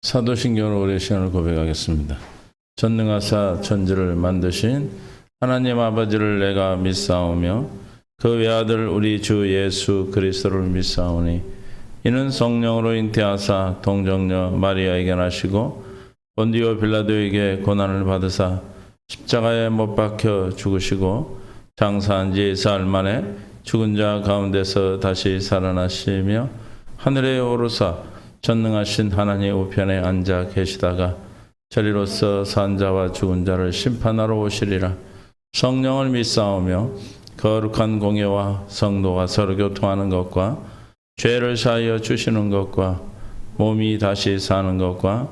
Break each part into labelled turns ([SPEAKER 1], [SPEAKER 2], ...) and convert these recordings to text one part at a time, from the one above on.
[SPEAKER 1] 사도신경으로 우리의 시간을 고백하겠습니다. 전능하사 천지를 만드신 하나님 아버지를 내가 믿사오며 그 외아들 우리 주 예수 그리스도를 믿사오니 이는 성령으로 잉태하사 동정녀 마리아에게 나시고 본디오 빌라도에게 고난을 받으사 십자가에 못 박혀 죽으시고 장사한 지 사흘 만에 죽은 자 가운데서 다시 살아나시며 하늘에 오르사 전능하신 하나님 우편에 앉아 계시다가 저리로서 산 자와 죽은 자를 심판하러 오시리라. 성령을 믿사오며 거룩한 공예와 성도가 서로 교통하는 것과 죄를 사하여 주시는 것과 몸이 다시 사는 것과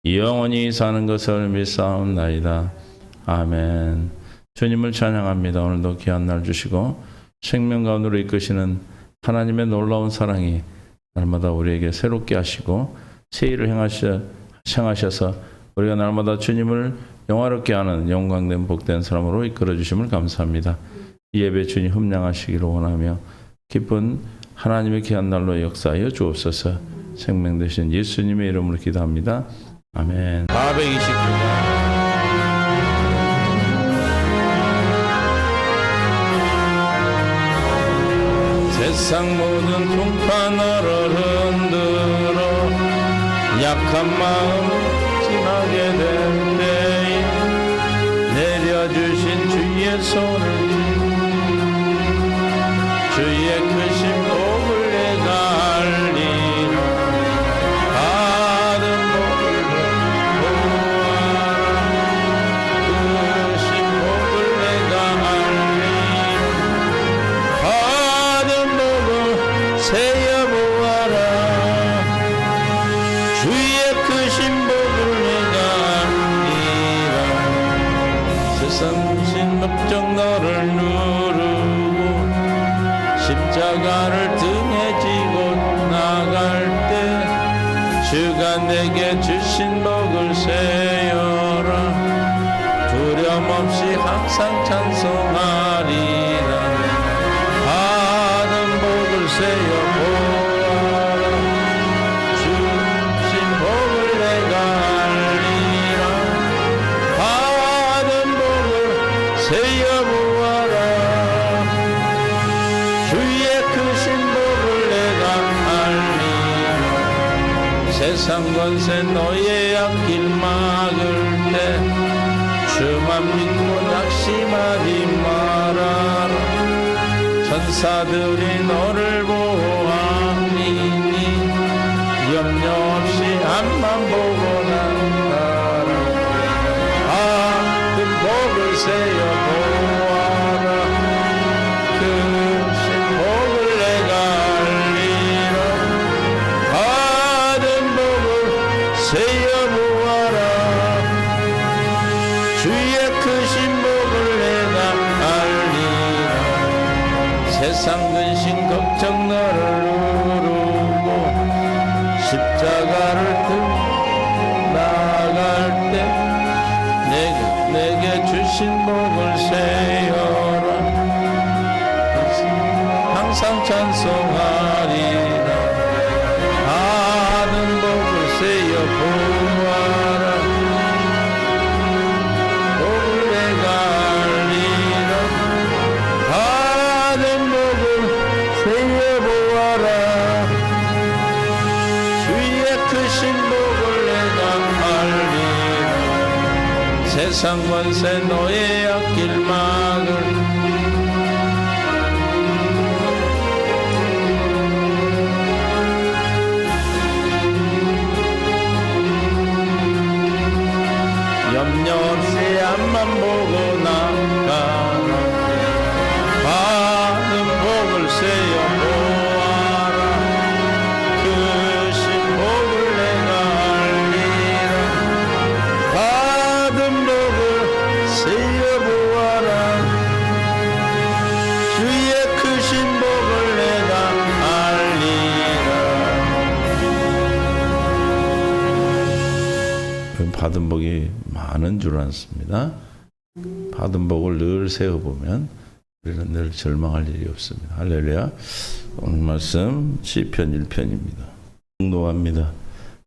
[SPEAKER 1] 영원히 사는 것을 믿사옵나이다. 아멘. 주님을 찬양합니다. 오늘도 귀한 날 주시고 생명 가운데로 이끄시는 하나님의 놀라운 사랑이 날마다 우리에게 새롭게 하시고 새 일을 행하셔서 우리가 날마다 주님을 영화롭게 하는 영광된 복된 사람으로 이끌어 주심을 감사합니다. 이 예배 주님 흠량하시기를 원하며 기쁜 하나님의 귀한 날로 역사하여 주옵소서. 생명 되신 예수님의 이름으로 기도합니다. 아멘. 429장 세상 모든 풍파너를 흔들어 약한 마음 지나게 될 때에 내려주신 주의 손을 주의 크신 복을 내가 알리라. 받은 복을 보아라. 크신 복을 내가 알리라. 받은 복을 세어보아라. 주의 크신 복을 내가 알리라. 세상 신 걱정 너를 누르고 십자가를 등에 지고 나갈 때 주가 내게 주신 복을 세어라. 두려움 없이 항상 찬송하리라. 받은 복을 세어보아라. 주신 복을 내가 알리라. 받은 복을 세어보아라. 주의 크신 복을 내가 알리라. 세상 권세 너의 앞길 막을 때 주만 믿고 낙심하지 말아라. 천사들이 너를 보호하리니 염려 없이 앞만 보고 나가라. 그 복을 세어보아라. 크신 복을 내가 알리라. 받은 복을 세어보아라. 주의 크신 복을 내가 알리라. 세상 근심 걱정 너를 누르고 십자가를 들고 나갈 때 내게 주신 복을 세어라. 항상 찬송하리라. 받은 복을 세어보아라. 복을 내가 알리라. 받은 복을 세어보아라. 주의 크신 복을 내가 알리라. 세상 권세 너의 앞길 막을 염려 없이 앞만 보고 나가라. 받은 복을 세어보아라. 크신 복을 내가 알리라. 받은 복을 세어보아라. 주의 크신 복을 내가 알리라. 받은 복이 많은 줄 않습니다. 받은 복을 늘 세어보면 우리는 늘 절망할 일이 없습니다. 할렐루야. 오늘 말씀 시편 1편입니다. 공동합니다.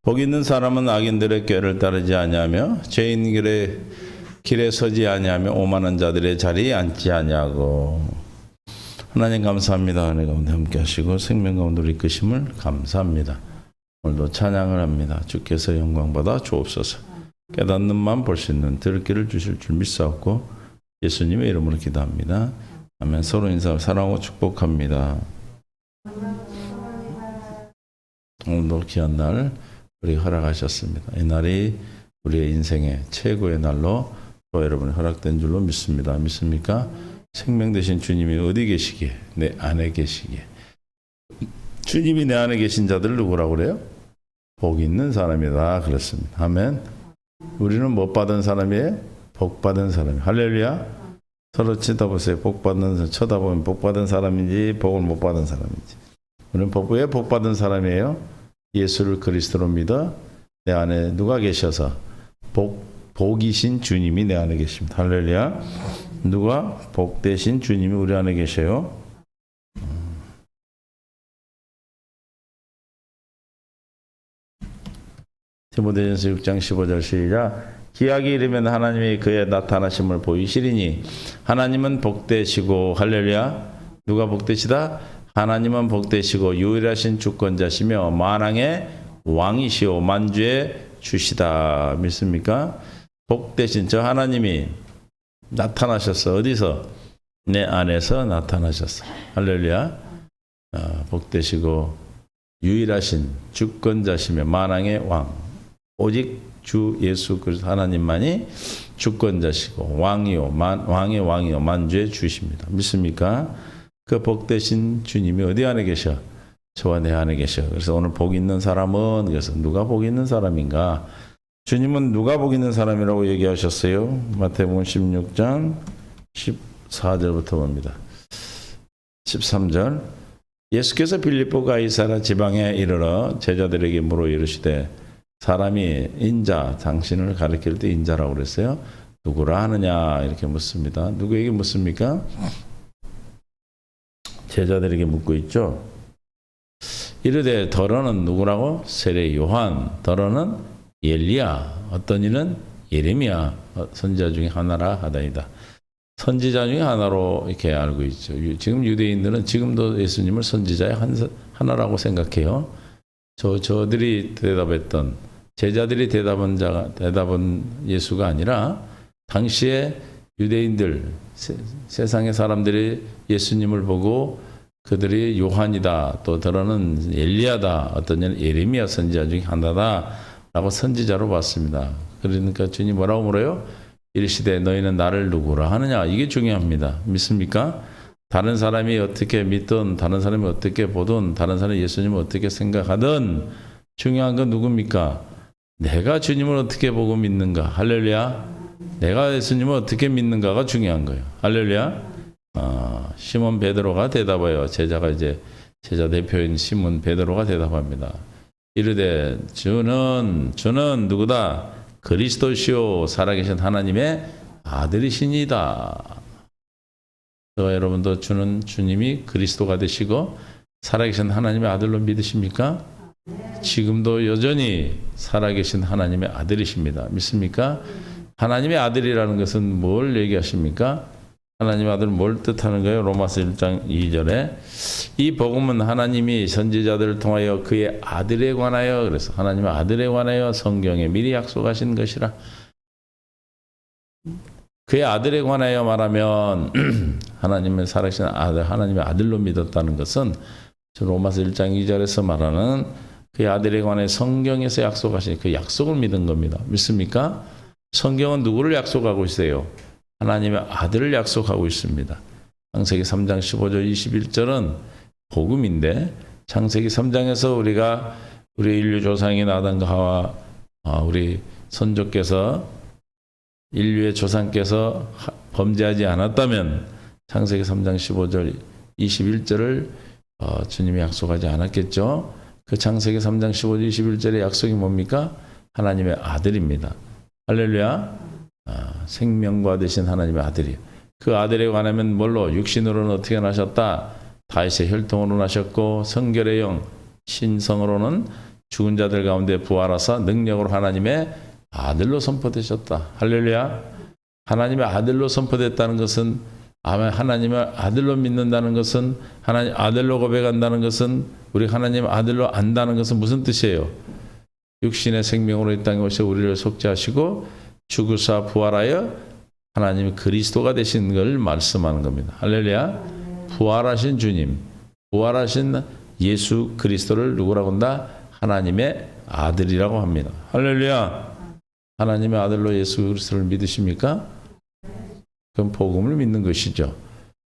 [SPEAKER 1] 복 있는 사람은 악인들의 꾀를 따르지 아니하며 죄인들의 길에 서지 아니하며 오만한 자들의 자리에 앉지 아니하고. 하나님 감사합니다. 은혜 가운데 함께 하시고 생명 가운데 이끄심을 감사합니다. 오늘도 찬양을 합니다. 주께서 영광받아 주옵소서. 깨닫는 마음 볼 수 있는 들을 길을 주실 줄 믿사옵고 예수님의 이름으로 기도합니다. 아멘. 서로 인사하고 사랑하고 축복합니다. 오늘도 귀한 날 우리 허락하셨습니다. 이 날이 우리의 인생의 최고의 날로 또 여러분이 허락된 줄로 믿습니다. 믿습니까? 생명 되신 주님이 어디 계시기에? 내 안에 계시기에. 주님이 내 안에 계신 자들 누구라고 그래요? 복 있는 사람이다 그렇습니다. 아멘. 우리는 못 받은 사람이에요? 복 받은 사람이에요. 할렐루야. 서로 쳐다보세요. 복 받는, 쳐다보면 복 받은 사람인지 복을 못 받은 사람인지. 우리는 왜 복 받은 사람이에요? 예수를 그리스도로 믿어 내 안에 누가 계셔서 복이신 주님이 내 안에 계십니다. 할렐루야. 누가 복 대신 주님이 우리 안에 계셔요? 디모데전서 6장 15절 시작. 기약이 이르면 하나님이 그의 나타나심을 보이시리니 하나님은 복되시고 할렐루야. 누가 복되시다? 하나님은 복되시고 유일하신 주권자시며 만왕의 왕이시오 만주의 주시다. 믿습니까? 복되신 저 하나님이 나타나셨어. 어디서? 내 안에서 나타나셨어. 할렐루야. 복되시고 유일하신 주권자시며 만왕의 왕 오직 주 예수 그리스도 하나님만이 주권자시고 왕의 왕이요 만주의 주십니다. 믿습니까? 그 복되신 주님이 어디 안에 계셔? 저와 내 안에 계셔. 그래서 오늘 복 있는 사람은 그래서 누가 복 있는 사람인가? 주님은 누가 복 있는 사람이라고 얘기하셨어요? 마태복음 16장 14절부터 봅니다. 13절 예수께서 빌립보 가이사랴 지방에 이르러 제자들에게 물어 이르시되 사람이 인자 당신을 가리킬 때 인자라고 그랬어요. 누구라 하느냐 이렇게 묻습니다. 누구에게 묻습니까? 제자들에게 묻고 있죠. 이르되 더러는 누구라고? 세례 요한. 더러는 엘리야. 어떤 이는 예레미야. 선지자 중에 하나라 하다이다. 선지자 중에 하나로 이렇게 알고 있죠. 지금 유대인들은 지금도 예수님을 선지자의 하나라고 생각해요. 저들이 대답했던 제자들이 대답은 예수가 아니라 당시에 유대인들 세상의 사람들이 예수님을 보고 그들이 요한이다 또 더러는 엘리야다 어떤 이는 예레미야 선지자 중에 하나다라고 선지자로 봤습니다. 그러니까 주님 뭐라고 물어요? 이르시되 너희는 나를 누구라 하느냐. 이게 중요합니다. 믿습니까? 다른 사람이 어떻게 믿든 다른 사람이 어떻게 보든 다른 사람이 예수님을 어떻게 생각하든 중요한 건 누굽니까? 내가 주님을 어떻게 보고 믿는가. 할렐루야. 내가 예수님을 어떻게 믿는가가 중요한 거예요. 할렐루야. 시몬 베드로가 대답해요. 제자 대표인 시몬 베드로가 대답합니다. 이르되 주는 누구다? 그리스도시요 살아계신 하나님의 아들이시니다. 여러분도 주님이 그리스도가 되시고 살아계신 하나님의 아들로 믿으십니까? 지금도 여전히 살아계신 하나님의 아들이십니다. 믿습니까? 하나님의 아들이라는 것은 뭘 얘기하십니까? 하나님의 아들은 뭘 뜻하는 거예요? 로마서 1장 2절에 이 복음은 하나님이 선지자들을 통하여 그의 아들에 관하여 그래서 하나님의 아들에 관하여 성경에 미리 약속하신 것이라. 그의 아들에 관하여 말하면 하나님의 살아계신 아들, 하나님의 아들로 믿었다는 것은 로마서 1장 2절에서 말하는 그의 아들에 관해 성경에서 약속하신 그 약속을 믿은 겁니다. 믿습니까? 성경은 누구를 약속하고 있어요? 하나님의 아들을 약속하고 있습니다. 창세기 3장 15절 21절은 복음인데 창세기 3장에서 우리 인류 조상인 아담과 하와 우리 선조께서 인류의 조상께서 범죄하지 않았다면 창세기 3장 15절 21절을 주님이 약속하지 않았겠죠. 그 창세기 3장 15절 21절의 약속이 뭡니까? 하나님의 아들입니다. 할렐루야. 생명과 되신 하나님의 아들이에요. 그 아들에 관하면 뭘로? 육신으로는 어떻게 나셨다? 다윗의 혈통으로 나셨고 성결의 영 신성으로는 죽은 자들 가운데 부활하사 능력으로 하나님의 아들로 선포되셨다. 할렐루야. 하나님의 아들로 선포됐다는 것은, 아마 하나님을 아들로 믿는다는 것은, 하나님 아들로 고백한다는 것은, 우리 하나님 아들로 안다는 것은 무슨 뜻이에요? 육신의 생명으로 이 땅에 오셔 우리를 속죄하시고 죽으사 부활하여 하나님이 그리스도가 되신 걸 말씀하는 겁니다. 할렐루야. 부활하신 주님, 부활하신 예수 그리스도를 누구라고 한다? 하나님의 아들이라고 합니다. 할렐루야. 하나님의 아들로 예수 그리스도를 믿으십니까? 그럼 복음을 믿는 것이죠.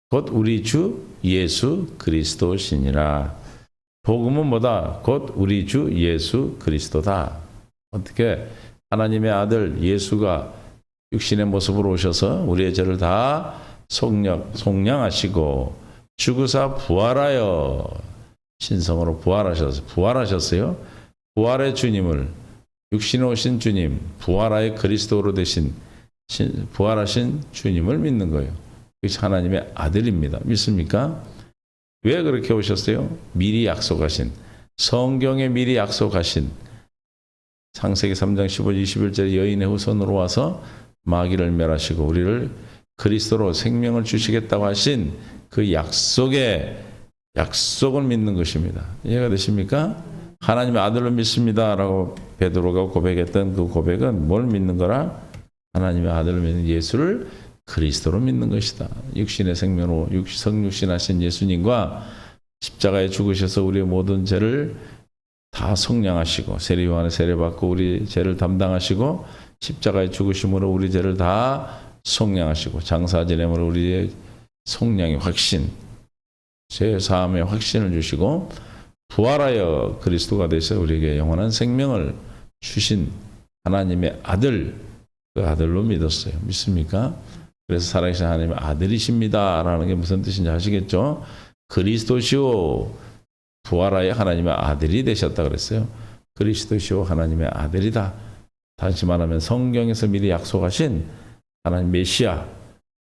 [SPEAKER 1] 곧 우리 주 예수 그리스도시니라. 복음은 뭐다? 곧 우리 주 예수 그리스도다. 어떻게? 하나님의 아들 예수가 육신의 모습으로 오셔서 우리의 죄를 다 속량하시고 죽으사 부활하여 신성으로 부활하셨어요. 부활의 주님을, 육신에 오신 주님, 부활하여 그리스도로 되신 부활하신 주님을 믿는 거예요. 그것이 하나님의 아들입니다. 믿습니까? 왜 그렇게 오셨어요? 미리 약속하신, 성경에 미리 약속하신, 창세기 3장 15, 21절 여인의 후손으로 와서 마귀를 멸하시고 우리를 그리스도로 생명을 주시겠다고 하신 그 약속을 믿는 것입니다. 이해가 되십니까? 하나님의 아들로 믿습니다라고 베드로가 고백했던 그 고백은 뭘 믿는 거라? 하나님의 아들로 믿는 예수를 그리스도로 믿는 것이다. 육신의 생명으로 성육신하신 예수님과 십자가에 죽으셔서 우리의 모든 죄를 다 속량하시고 세례 요한의 세례 받고 우리 죄를 담당하시고 십자가에 죽으심으로 우리 죄를 다 속량하시고 장사 지냄으로 우리의 속량의 확신, 죄 사함의 확신을 주시고 부활하여 그리스도가 되셔 우리에게 영원한 생명을 주신 하나님의 아들, 그 아들로 믿었어요. 믿습니까? 그래서 살아계신 하나님의 아들이십니다 라는 게 무슨 뜻인지 아시겠죠? 그리스도시오 부활하여 하나님의 아들이 되셨다 그랬어요. 그리스도시오 하나님의 아들이다. 다시 말하면 성경에서 미리 약속하신 하나님 메시아,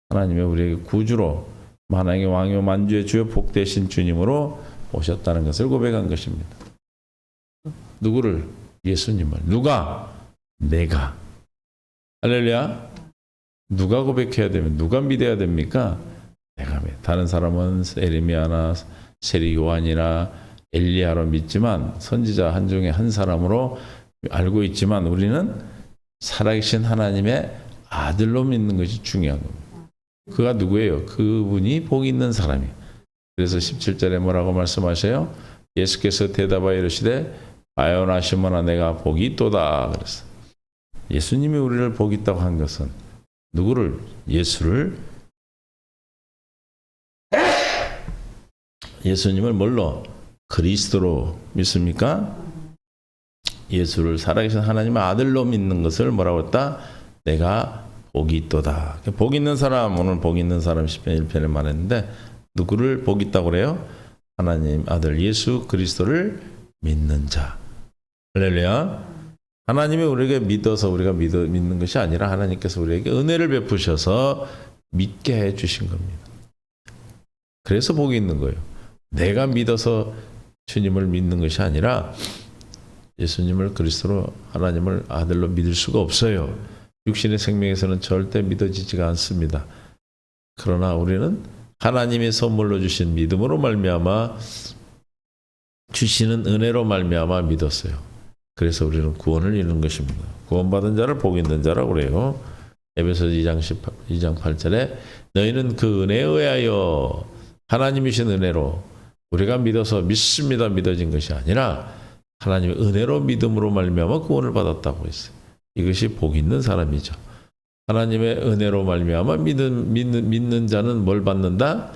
[SPEAKER 1] 하나님의 우리에게 구주로 만왕의 왕이요 만주의 주요 복되신 주님으로 오셨다는 것을 고백한 것입니다. 누구를? 예수님을. 누가? 내가. 할렐루야. 누가 고백해야 되면, 누가 믿어야 됩니까? 내가 믿어. 다른 사람은 에레미야나 세례 요한이나 엘리야로 믿지만, 선지자 한 중에 한 사람으로 알고 있지만 우리는 살아계신 하나님의 아들로 믿는 것이 중요한 겁니다. 그가 누구예요? 그분이 복 있는 사람이에요. 그래서 17절에 뭐라고 말씀하셔요? 예수께서 대답하여 이르시되 바요나 시몬아 내가 복이 있도다 그랬어요. 예수님이 우리를 복 있다고 한 것은 누구를? 예수를, 예수님을 뭘로? 그리스도로 믿습니까? 예수를 살아계신 하나님의 아들로 믿는 것을 뭐라고 했다? 내가 복이 있도다. 복 있는 사람, 오늘 복 있는 사람 10편 1편에 말했는데 누구를 복 있다고 그래요? 하나님 아들 예수 그리스도를 믿는 자. 할렐루야. 하나님이 우리에게 믿어서 우리가 믿는 것이 아니라 하나님께서 우리에게 은혜를 베푸셔서 믿게 해주신 겁니다. 그래서 복이 있는 거예요. 내가 믿어서 주님을 믿는 것이 아니라 예수님을 그리스도로 하나님을 아들로 믿을 수가 없어요. 육신의 생명에서는 절대 믿어지지가 않습니다. 그러나 우리는 하나님의 선물로 주신 믿음으로 말미암아 주시는 은혜로 말미암아 믿었어요. 그래서 우리는 구원을 이루는 것입니다. 구원받은 자를 복 있는 자라고 그래요. 에베소서 2장 8절에 너희는 그 은혜에 의하여 하나님이신 은혜로 우리가 믿어서 믿습니다 믿어진 것이 아니라 하나님의 은혜로 믿음으로 말미암아 구원을 받았다고 했어요. 이것이 복 있는 사람이죠. 하나님의 은혜로 말미암아 믿는 자는 뭘 받는다?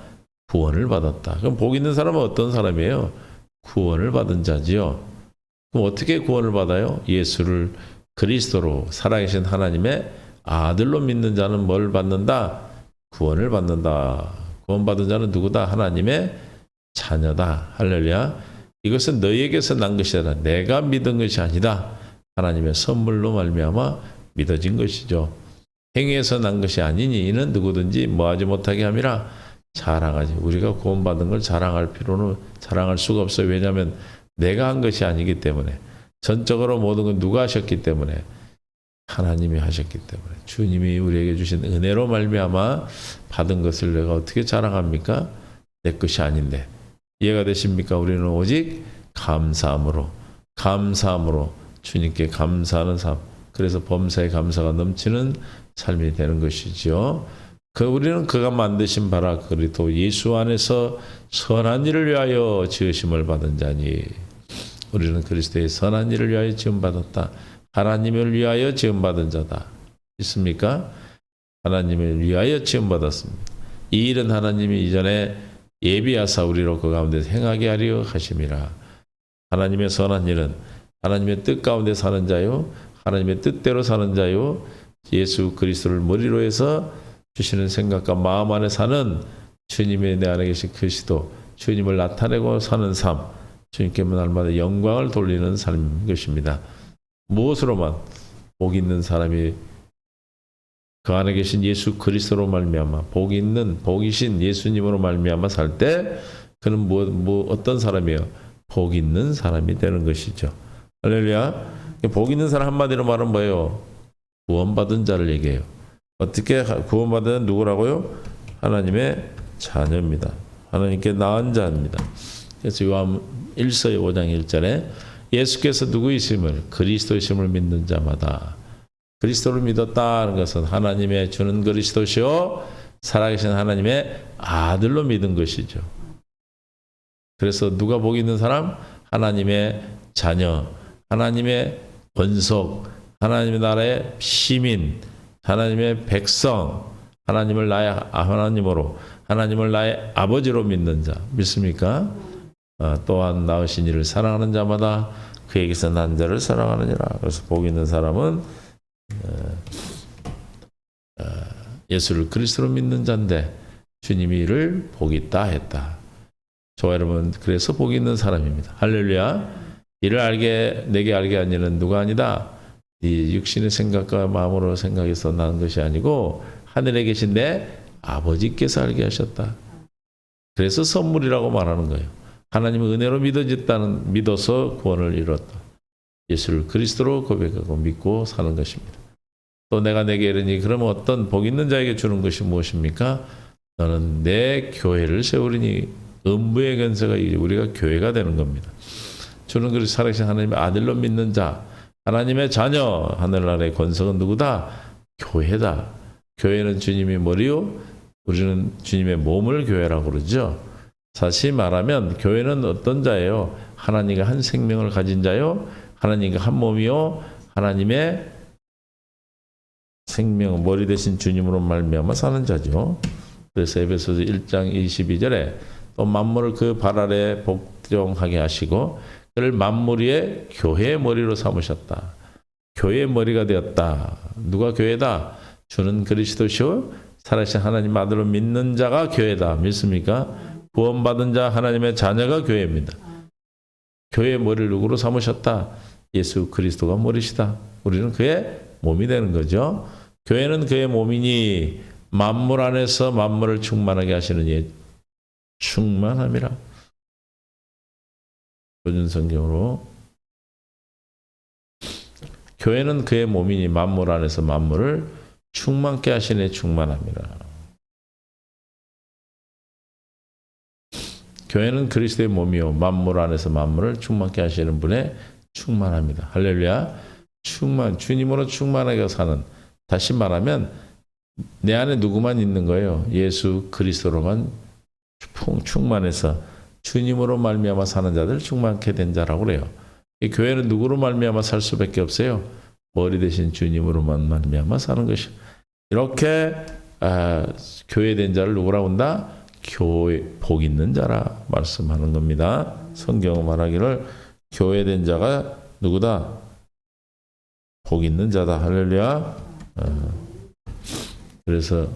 [SPEAKER 1] 구원을 받았다. 그럼 복 있는 사람은 어떤 사람이에요? 구원을 받은 자지요. 그럼 어떻게 구원을 받아요? 예수를 그리스도로 살아계신 하나님의 아들로 믿는 자는 뭘 받는다? 구원을 받는다. 구원받은 자는 누구다? 하나님의 자녀다. 할렐루야. 이것은 너희에게서 난 것이 아니라 내가 믿은 것이 아니다. 하나님의 선물로 말미암아 믿어진 것이죠. 행위에서 난 것이 아니니 이는 누구든지 뭐하지 못하게 함이라 자랑하지. 우리가 구원받은 걸 자랑할 수가 없어요. 왜냐하면 내가 한 것이 아니기 때문에 전적으로 모든 건 누가 하셨기 때문에? 하나님이 하셨기 때문에. 주님이 우리에게 주신 은혜로 말미암아 받은 것을 내가 어떻게 자랑합니까? 내 것이 아닌데. 이해가 되십니까? 우리는 오직 감사함으로 주님께 감사하는 삶. 그래서 범사에 감사가 넘치는 삶이 되는 것이지요. 우리는 그가 만드신 바라 그리스도 예수 안에서 선한 일을 위하여 지으심을 받은 자니. 우리는 그리스도의 선한 일을 위하여 지음받았다. 하나님을 위하여 지음받은 자다. 있습니까? 하나님을 위하여 지음받았습니다. 이 일은 하나님이 이전에 예비하사 우리로 그 가운데 행하게 하려 하심이라. 하나님의 선한 일은 하나님의 뜻 가운데 사는 자요, 하나님의 뜻대로 사는 자요, 예수 그리스도를 머리로 해서 주시는 생각과 마음 안에 사는 주님의 내 안에 계신 그리스도, 주님을 나타내고 사는 삶, 주님께 날마다 영광을 돌리는 삶인 것입니다. 무엇으로만? 복 있는 사람이 그 안에 계신 예수 그리스도로 말미암아 복이신 예수님으로 말미암아 살 때 그는 어떤 사람이에요? 복 있는 사람이 되는 것이죠. 할렐루야. 복 있는 사람 한마디로 말하면 뭐예요? 구원받은 자를 얘기해요. 어떻게 구원받은 누구라고요? 하나님의 자녀입니다. 하나님께 낳은 자입니다. 그래서 요한 1서 5장 1절에 예수께서 누구이심을 그리스도이심을 믿는 자마다, 그리스도를 믿었다는 것은 하나님의 주는 그리스도시요 살아계신 하나님의 아들로 믿은 것이죠. 그래서 누가 복 있는 사람? 하나님의 자녀, 하나님의 권속, 하나님의 나라의 시민, 하나님의 백성, 하나님을 나의 아버지로 믿는 자. 믿습니까? 또한 낳으신 이를 사랑하는 자마다 그에게서 난 자를 사랑하느니라. 그래서 복 있는 사람은 예수를 그리스도로 믿는 자인데 주님이 이를 복 있다 했다. 저와 여러분, 그래서 복 있는 사람입니다. 할렐루야. 이를 내게 알게 한 이는 누가 아니다. 이 육신의 생각과 마음으로 생각해서 나는 것이 아니고 하늘에 계신 내 아버지께서 알게 하셨다. 그래서 선물이라고 말하는 거예요. 하나님의 은혜로 믿어서 구원을 이뤘다. 예수를 그리스도로 고백하고 믿고 사는 것입니다. 또 내가 내게 이르니 그러면 어떤 복 있는 자에게 주는 것이 무엇입니까? 너는 내 교회를 세우리니. 음부의 권세가 우리가 교회가 되는 겁니다. 주는 그리스도 살아계신 하나님의 아들로 믿는 자, 하나님의 자녀, 하늘나라의 권세는 누구다? 교회다. 교회는 주님이 머리요, 우리는 주님의 몸을 교회라고 그러죠. 다시 말하면 교회는 어떤 자예요? 하나님과 한 생명을 가진 자요, 하나님과 한 몸이요, 하나님의 생명, 머리 대신 주님으로 말미암아 사는 자죠. 그래서 에베소서 1장 22절에 또 만물을 그 발 아래 복종하게 하시고 그를 만물 위에 교회의 머리로 삼으셨다. 교회의 머리가 되었다. 누가 교회다? 주는 그리스도시요 살아계신 하나님 아들을 믿는 자가 교회다. 믿습니까? 구원받은 자 하나님의 자녀가 교회입니다. 교회의 머리를 누구로 삼으셨다? 예수 그리스도가 머리시다. 우리는 그의 몸이 되는 거죠. 교회는 그의 몸이니 만물 안에서 만물을 충만하게 하시는 충만함이라. 요즘 성경으로 교회는 그의 몸이니 만물 안에서 만물을 충만케 하시는 충만함이라. 교회는 그리스도의 몸이요 만물 안에서 만물을 충만케 하시는 분의 충만합니다. 할렐루야. 주님으로 충만하게 사는, 다시 말하면 내 안에 누구만 있는 거예요? 예수 그리스도로만 충만해서 주님으로 말미암아 사는 자들 충만케 된 자라고 그래요. 이 교회는 누구로 말미암아 살 수밖에 없어요? 머리 대신 주님으로만 말미암아 사는 것이. 이렇게 교회 된 자를 누구라고 한다? 교회 복 있는 자라 말씀하는 겁니다. 성경은 말하기를 교회 된 자가 누구다? 복 있는 자다. 할렐루야. 그래서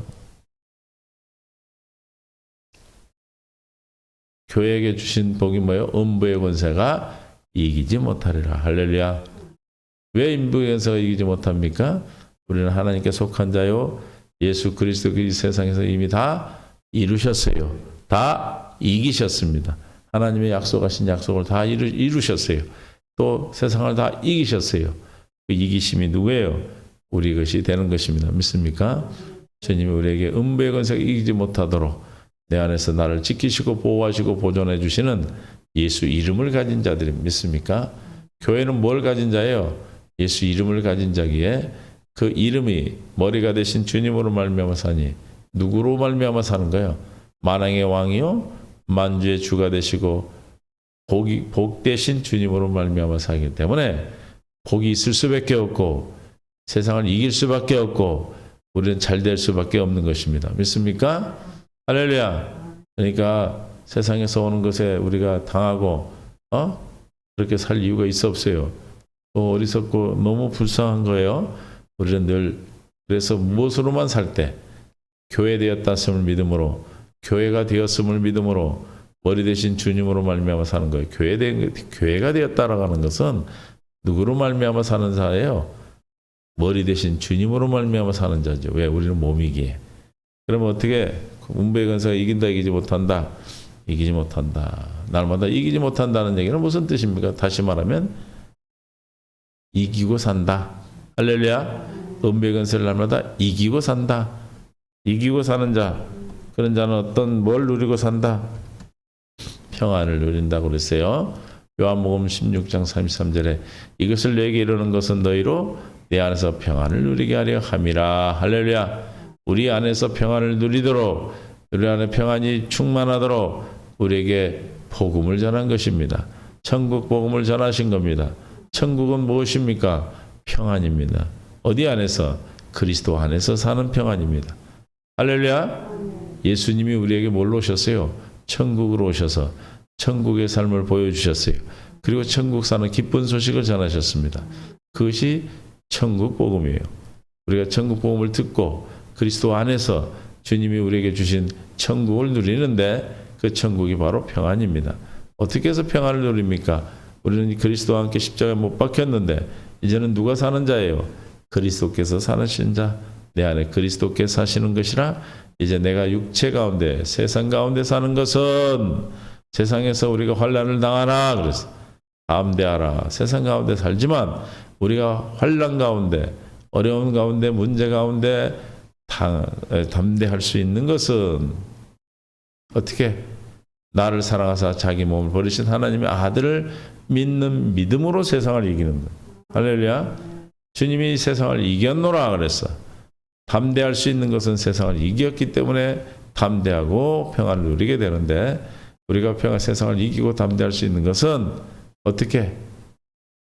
[SPEAKER 1] 교회에게 주신 복이 뭐예요? 음부의 권세가 이기지 못하리라. 할렐루야. 왜 음부의 권세가 이기지 못합니까? 우리는 하나님께 속한 자요. 예수 그리스도 이 세상에서 이미 다 이루셨어요. 다 이기셨습니다. 하나님의 약속하신 약속을 다 이루셨어요. 또 세상을 다 이기셨어요. 그 이기심이 누구예요? 우리 것이 되는 것입니다. 믿습니까? 주님이 우리에게 음부의 권세가 이기지 못하도록 내 안에서 나를 지키시고 보호하시고 보존해 주시는 예수 이름을 가진 자들이 믿습니까? 교회는 뭘 가진 자예요? 예수 이름을 가진 자기에 그 이름이 머리가 되신 주님으로 말미암아 사니 누구로 말미암아 사는 거예요? 만왕의 왕이요 만주의 주가 되시고 복 되신 주님으로 말미암아 사기 때문에 복이 있을 수밖에 없고 세상을 이길 수밖에 없고 우리는 잘 될 수밖에 없는 것입니다. 믿습니까? 할렐루야. 그러니까 세상에서 오는 것에 우리가 당하고 그렇게 살 이유가 있어 없어요. 또 어리석고 너무 불쌍한 거예요. 우리는 늘 그래서 무엇으로만 살 때 교회 되었다심을 믿음으로 교회가 되었음을 믿음으로 머리 대신 주님으로 말미암아 사는 거예요. 교회가 되었다라고 하는 것은 누구로 말미암아 사는 자예요? 머리 대신 주님으로 말미암아 사는 자죠. 왜? 우리는 몸이기에. 그러면 어떻게 음부의 권세가 이긴다 이기지 못한다. 이기지 못한다. 날마다 이기지 못한다는 얘기는 무슨 뜻입니까? 다시 말하면 이기고 산다. 할렐루야. 음부의 권세를 날마다 이기고 산다. 이기고 사는 자. 그런 자는 어떤 뭘 누리고 산다? 평안을 누린다고 그랬어요. 요한복음 16장 33절에 이것을 내게 이르는 것은 너희로 내 안에서 평안을 누리게 하려 함이라. 할렐루야. 우리 안에서 평안을 누리도록 우리 안에 평안이 충만하도록 우리에게 복음을 전한 것입니다. 천국 복음을 전하신 겁니다. 천국은 무엇입니까? 평안입니다. 어디 안에서? 그리스도 안에서 사는 평안입니다. 할렐루야. 예수님이 우리에게 뭘로 오셨어요? 천국으로 오셔서 천국의 삶을 보여주셨어요. 그리고 천국 사는 기쁜 소식을 전하셨습니다. 그것이 천국 복음이에요. 우리가 천국 복음을 듣고 그리스도 안에서 주님이 우리에게 주신 천국을 누리는데 그 천국이 바로 평안입니다. 어떻게 해서 평안을 누립니까? 우리는 그리스도와 함께 십자가에 못 박혔는데 이제는 누가 사는 자예요? 그리스도께서 사는 자. 내 안에 그리스도께 사시는 것이라 이제 내가 육체 가운데 세상 가운데 사는 것은 세상에서 우리가 환난을 당하나 그래서 담대하라. 세상 가운데 살지만 우리가 환난 가운데 어려운 가운데 문제 가운데 담대할 수 있는 것은 어떻게? 나를 사랑하사 자기 몸을 버리신 하나님의 아들을 믿는 믿음으로 세상을 이기는 것. 할렐루야. 주님이 세상을 이겼노라 그랬어. 담대할 수 있는 것은 세상을 이겼기 때문에 담대하고 평안을 누리게 되는데 우리가 세상을 이기고 담대할 수 있는 것은 어떻게?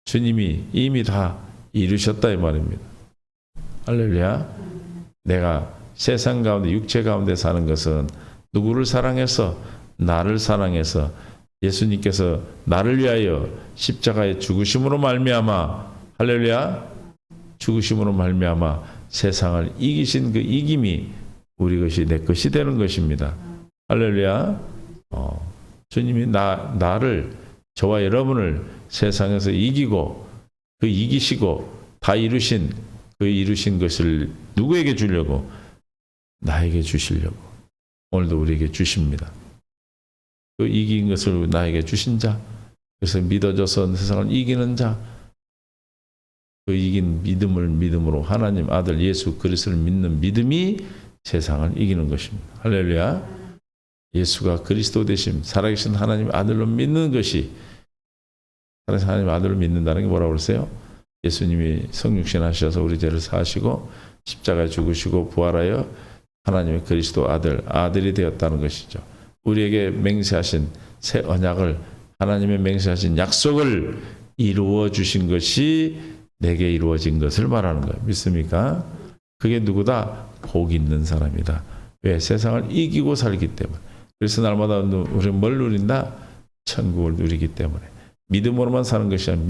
[SPEAKER 1] 주님이 이미 다 이루셨다 이 말입니다. 할렐루야. 내가 세상 가운데 육체 가운데 사는 것은 누구를 사랑해서? 나를 사랑해서 예수님께서 나를 위하여 십자가의 죽으심으로 말미암아 할렐루야. 죽으심으로 말미암아 세상을 이기신 그 이김이 우리 것이 내 것이 되는 것입니다. 할렐루야. 주님이 나를 저와 여러분을 세상에서 이기고 그 이기시고 다 이루신 그 이루신 것을 누구에게 주려고? 나에게 주시려고 오늘도 우리에게 주십니다. 그 이긴 것을 나에게 주신 자, 그래서 믿어져서 세상을 이기는 자, 그 이긴 믿음으로 하나님 아들 예수 그리스도를 믿는 믿음이 세상을 이기는 것입니다. 할렐루야. 예수가 그리스도 되심 살아계신 하나님 아들로 믿는 것이 살아계신 하나님 아들을 믿는다는 게 뭐라고 그랬어요? 예수님이 성육신 하셔서 우리 죄를 사하시고 십자가에 죽으시고 부활하여 하나님의 그리스도 아들이 되었다는 것이죠. 우리에게 맹세하신 새 언약을 하나님의 맹세하신 약속을 이루어 주신 것이 내게 이루어진 것을 말하는 거예요. 믿습니까? 그게 누구다? 복 있는 사람이다. 왜? 세상을 이기고 살기 때문에. 그래서 날마다 우리는 뭘 누린다? 천국을 누리기 때문에. 믿음으로만 사는 것이 아니라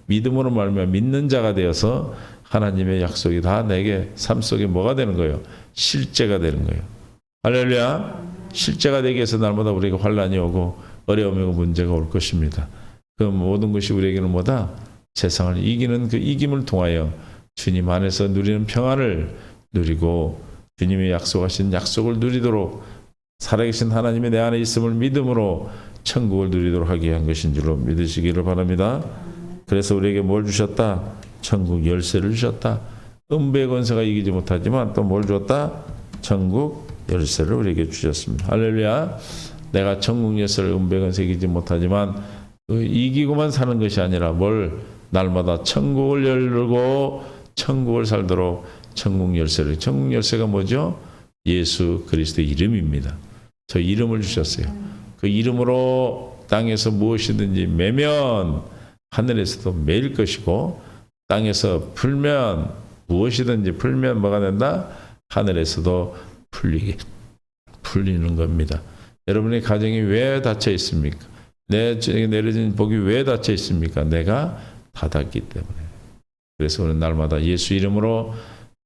[SPEAKER 1] 믿음으로 말미암아 믿는 자가 되어서 하나님의 약속이 다 내게 삶 속에 뭐가 되는 거예요? 실제가 되는 거예요. 할렐루야. 실제가 되기 위해서 날마다 우리에게 환난이 오고 어려움이 오고 문제가 올 것입니다. 그 모든 것이 우리에게는 뭐다? 세상을 이기는 그 이김을 통하여 주님 안에서 누리는 평안을 누리고 주님이 약속하신 약속을 누리도록 살아계신 하나님의 내 안에 있음을 믿음으로 천국을 누리도록 하게 한 것인 줄로 믿으시기를 바랍니다. 그래서 우리에게 뭘 주셨다? 천국 열쇠를 주셨다. 음부의 권세가 이기지 못하지만 또 뭘 주었다? 천국 열쇠를 우리에게 주셨습니다. 할렐루야. 내가 천국 열쇠를 음부의 권세 이기지 못하지만 이기고만 사는 것이 아니라 뭘 날마다 천국을 열고 천국을 살도록 천국 열쇠를. 천국 열쇠가 뭐죠? 예수 그리스도의 이름입니다. 저 이름을 주셨어요. 그 이름으로 땅에서 무엇이든지 매면 하늘에서도 매일 것이고, 땅에서 풀면 무엇이든지 풀면 뭐가 된다? 하늘에서도 풀리는 겁니다. 여러분의 가정이 왜 닫혀 있습니까? 내게 내려진 복이 왜 닫혀 있습니까? 내가 닫았기 때문에. 그래서 우리는 날마다 예수 이름으로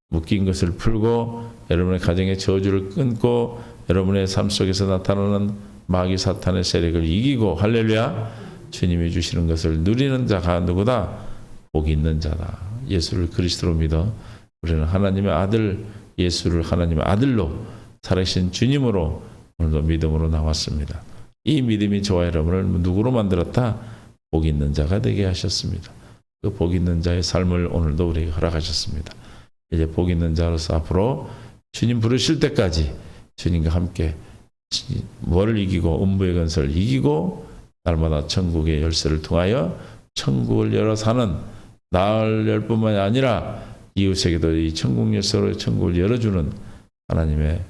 [SPEAKER 1] 묶인 것을 풀고, 여러분의 가정의 저주를 끊고, 여러분의 삶 속에서 나타나는 마귀 사탄의 세력을 이기고, 할렐루야, 주님이 주시는 것을 누리는 자가 누구다? 복 있는 자다. 예수를 그리스도로 믿어 우리는 하나님의 아들, 예수를 하나님의 아들로 살아계신 주님으로 오늘도 믿음으로 나왔습니다. 이 믿음이 저와 여러분을 누구로 만들었다? 복 있는 자가 되게 하셨습니다. 그 복 있는 자의 삶을 오늘도 우리에게 허락하셨습니다. 이제 복 있는 자로서 앞으로 주님 부르실 때까지 주님과 함께 뭐를 이기고, 음부의 권세를 이기고, 날마다 천국의 열쇠를 통하여 천국을 열어 사는 나를 열 뿐만이 아니라 이웃에게도 이 천국 열쇠로 천국을 열어주는 하나님의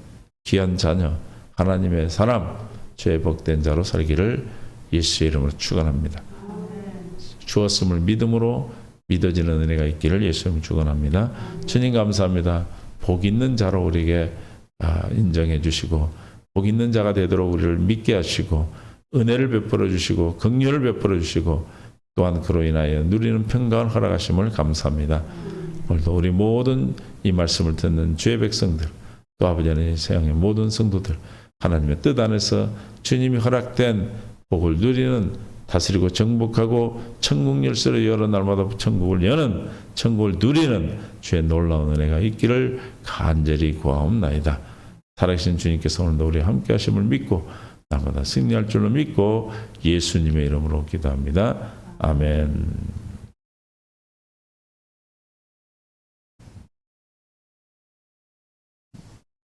[SPEAKER 1] 귀한 자녀, 하나님의 사람, 주의 복된 자로 살기를 예수의 이름으로 축원합니다. 주었음을 믿음으로 믿어지는 은혜가 있기를 예수님 축원합니다. 주님 감사합니다. 복 있는 자로 우리에게 인정해 주시고, 복 있는 자가 되도록 우리를 믿게 하시고, 은혜를 베풀어 주시고, 긍휼을 베풀어 주시고, 또한 그로 인하여 누리는 평강을 허락하심을 감사합니다. 오늘도 우리 모든 이 말씀을 듣는 주의 백성들, 또 아버지 하나님 세상의 모든 성도들, 하나님의 뜻 안에서 주님이 허락된 복을 누리는, 다스리고 정복하고 천국 열쇠로 열어 날마다 천국을 여는, 천국을 누리는 주의 놀라운 은혜가 있기를 간절히 구하옵나이다. 살아계신 주님께서 오늘도 우리와 함께 하심을 믿고 날마다 승리할 줄로 믿고 예수님의 이름으로 기도합니다. 아멘.